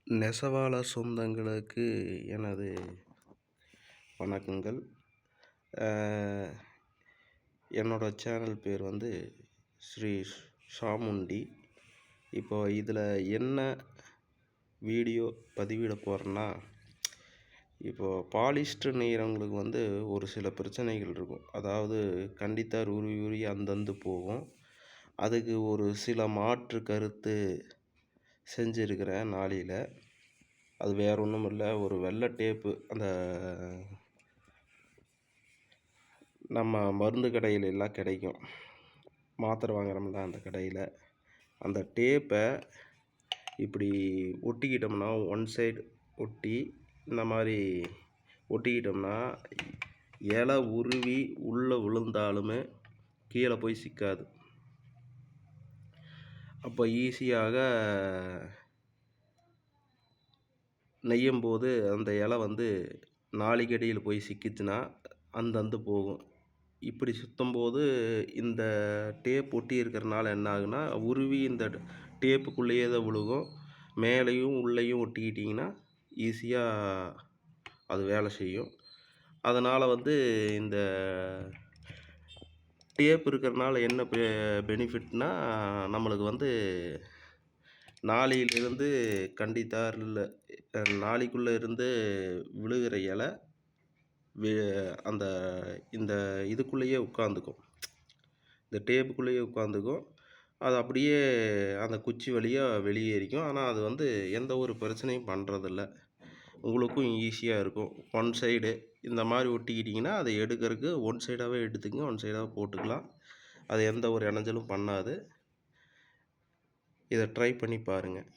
நெசவாளர் சொந்தங்களுக்கு எனது வணக்கங்கள். என்னோட சேனல் பேர் வந்து ஸ்ரீ சாமுண்டி. இப்போ இதில் என்ன வீடியோ பதிவிட போகிறேன்னா, இப்போது பாலிஸ்டர் நெய்கிறவங்களுக்கு வந்து ஒரு சில பிரச்சனைகள் இருக்கும். அதாவது கண்டித்தார் உருவி உருவி அந்தந்து போகும். அதுக்கு ஒரு சில மாற்று கருத்து செஞ்சுருக்கிறேன் நாளில். அது வேற ஒன்றும் இல்லை, ஒரு வெள்ளை டேப்பு, அந்த நம்ம மருந்து கடையில் எல்லாம் கிடைக்கும், மாத்திரை வாங்குறோம்ல அந்த கடையில், அந்த டேப்பை இப்படி ஒட்டிக்கிட்டோம்னா, ஒன் சைடு ஒட்டி இந்த மாதிரி ஒட்டிக்கிட்டோம்னா இலை உருவி உள்ளே விழுந்தாலுமே கீழே போய் சிக்காது. அப்போ ஈஸியாக நெய்யும் போது அந்த இலை வந்து நாளிக்கடியில் போய் சிக்கிச்சுன்னா அந்தந்து போகும். இப்படி சுற்றும்போது இந்த டேப் ஒட்டி இருக்கிறனால என்ன ஆகுனா, உருவி இந்த டேப்புக்குள்ளேயே தான் விழுகும். மேலேயும் உள்ளேயும் ஒட்டிக்கிட்டிங்கன்னா ஈஸியாக அது வேலை செய்யும். அதனால் வந்து இந்த டேப் இருக்கிறனால என்ன பெனிஃபிட்னால், நம்மளுக்கு வந்து நாளியிலிருந்து கண்டித்தாரில் நாளிக்குள்ளே இருந்து விழுகிற இலை அந்த இந்த இதுக்குள்ளேயே உட்காந்துக்கும், இந்த டேப்புக்குள்ளேயே உட்காந்துக்கும். அது அப்படியே அந்த குச்சி வழியாக வெளியேறிக்கும். ஆனால் அது வந்து எந்த ஒரு பிரச்சனையும் பண்ணுறதில்ல. உங்களுக்கும் ஈஸியாக இருக்கும். ஒன் சைடு இந்த மாதிரி ஒட்டிக்கிட்டிங்கன்னா அதை எடுக்கிறதுக்கு ஒன் சைடாகவே எடுத்துக்கங்க, ஒன் சைடாக போட்டுக்கலாம். அது எந்த ஒரு இடைஞ்சலும் பண்ணாது. இதை ட்ரை பண்ணி பாருங்கள்.